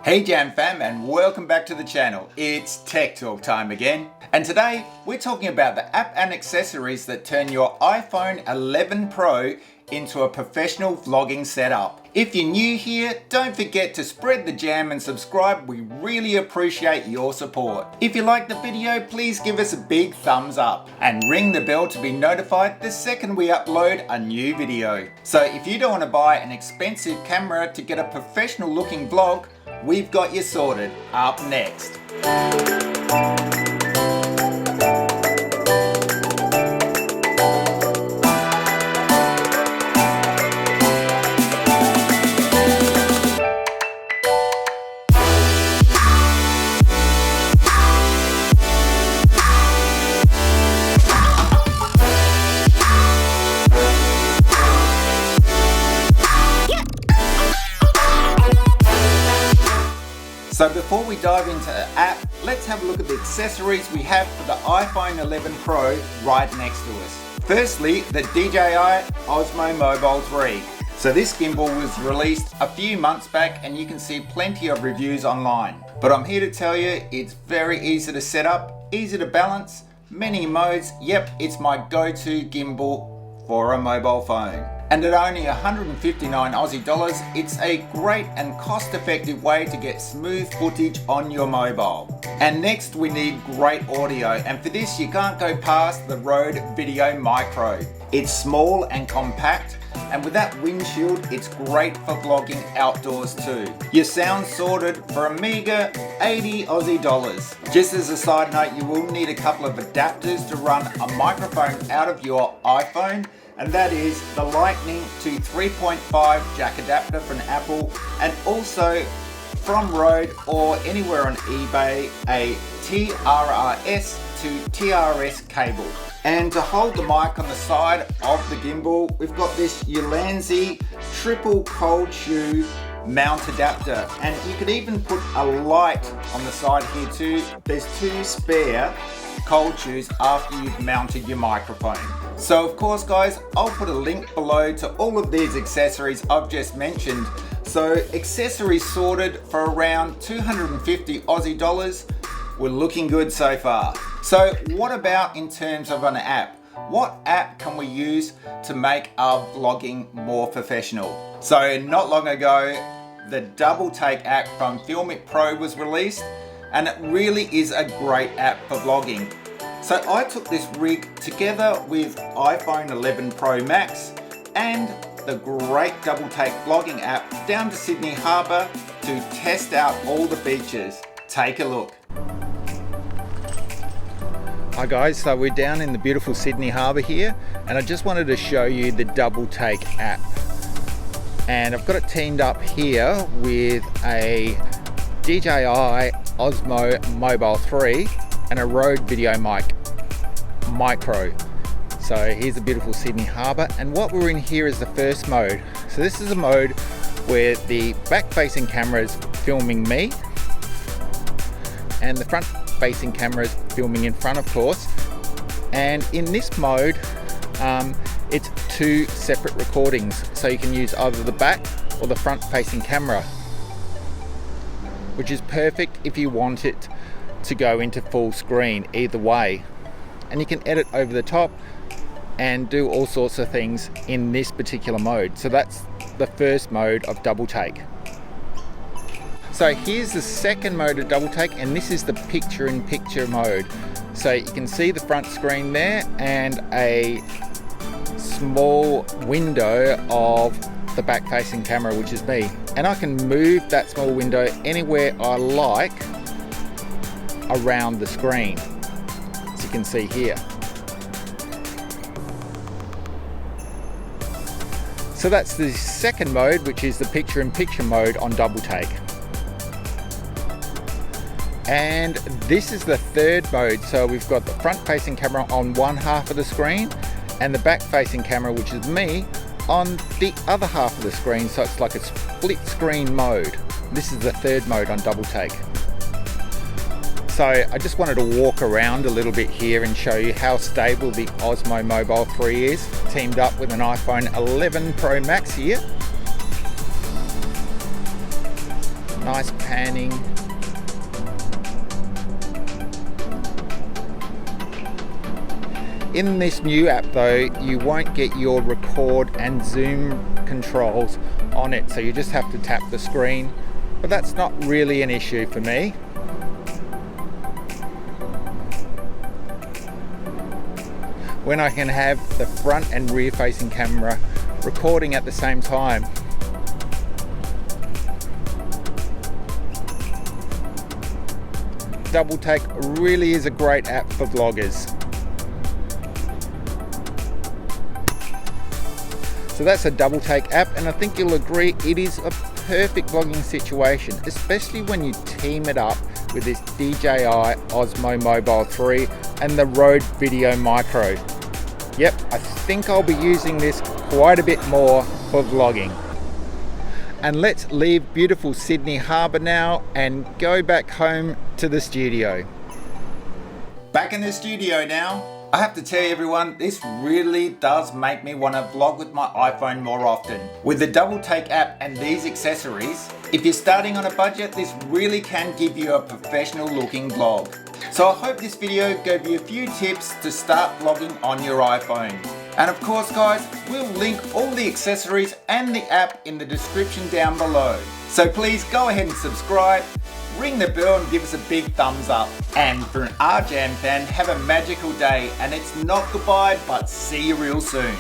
Hey Jam fam, and welcome back to the channel. It's Tech Talk time again. And today we're talking about the app and accessories that turn your iPhone 11 Pro into a professional vlogging setup. If you're new here, don't forget to spread the jam and subscribe. We really appreciate your support. If you like the video, please give us a big thumbs up and ring the bell to be notified the second we upload a new video. So if you don't want to buy an expensive camera to get a professional looking vlog, we've got you sorted. Up next. So before we dive into the app, let's have a look at the accessories we have for the iPhone 11 Pro right next to us. Firstly, the DJI Osmo Mobile 3. So this gimbal was released a few months back and you can see plenty of reviews online. But I'm here to tell you it's very easy to set up, easy to balance, many modes. Yep, it's my go-to gimbal for a mobile phone. And at only 159 Aussie dollars, it's a great and cost-effective way to get smooth footage on your mobile. And next we need great audio, and for this you can't go past the Rode Video Micro. It's small and compact, and with that windshield it's great for vlogging outdoors too. Your sound's sorted for a meager 80 Aussie dollars. Just as a side note, you will need a couple of adapters to run a microphone out of your iPhone, and that is the Lightning to 3.5 jack adapter from Apple, and also from Rode or anywhere on eBay, a TRRS to TRS cable. And to hold the mic on the side of the gimbal, we've got this Ulanzi triple cold shoe mount adapter, and you could even put a light on the side here too. There's two spare cold shoes after you've mounted your microphone. So of course guys, I'll put a link below to all of these accessories I've just mentioned. So accessories sorted for around 250 Aussie dollars. We're looking good so far. So what about in terms of an app? What app can we use to make our vlogging more professional? So not long ago, the Double Take app from Filmic Pro was released, and it really is a great app for vlogging. So I took this rig together with iPhone 11 Pro Max and the great Double Take vlogging app down to Sydney Harbour to test out all the features. Take a look. Hi guys, so we're down in the beautiful Sydney Harbour here, and I just wanted to show you the Double Take app. And I've got it teamed up here with a DJI Osmo Mobile 3 and a Rode Video Micro. So here's the beautiful Sydney Harbour, and what we're in here is the first mode. So this is a mode where the back-facing camera is filming me and the front-facing camera is filming in front, of course. And in this mode, it's two separate recordings, so you can use either the back or the front-facing camera, which is perfect if you want it to go into full screen either way. And you can edit over the top and do all sorts of things in this particular mode. So that's the first mode of Double Take. So here's the second mode of Double Take, and this is the picture-in-picture mode. So you can see the front screen there and a small window of the back-facing camera, which is me. And I can move that small window anywhere I like around the screen, as you can see here. So that's the second mode, which is the picture-in-picture mode on Double Take. And this is the third mode. So we've got the front-facing camera on one half of the screen and the back-facing camera, which is me, on the other half of the screen. So it's like a split screen mode. This is the third mode on Double Take. So I just wanted to walk around a little bit here and show you how stable the Osmo Mobile 3 is, teamed up with an iPhone 11 Pro Max here. Nice panning. In this new app though, you won't get your record and zoom controls on it, so you just have to tap the screen, but that's not really an issue for me. When I can have the front and rear facing camera recording at the same time. Double Take really is a great app for vloggers. So that's a Double Take app, and I think you'll agree it is a perfect vlogging situation, especially when you team it up with this DJI Osmo Mobile 3 and the Rode Video Micro. Yep, I think I'll be using this quite a bit more for vlogging. And let's leave beautiful Sydney Harbour now and go back home to the studio. Back in the studio now. I have to tell you everyone, this really does make me want to vlog with my iPhone more often. With the Double Take app and these accessories, if you're starting on a budget, this really can give you a professional looking vlog. So I hope this video gave you a few tips to start vlogging on your iPhone. And of course guys, we'll link all the accessories and the app in the description down below. So please go ahead and subscribe, ring the bell and give us a big thumbs up. And for an RJam fan, have a magical day, and it's not goodbye but see you real soon.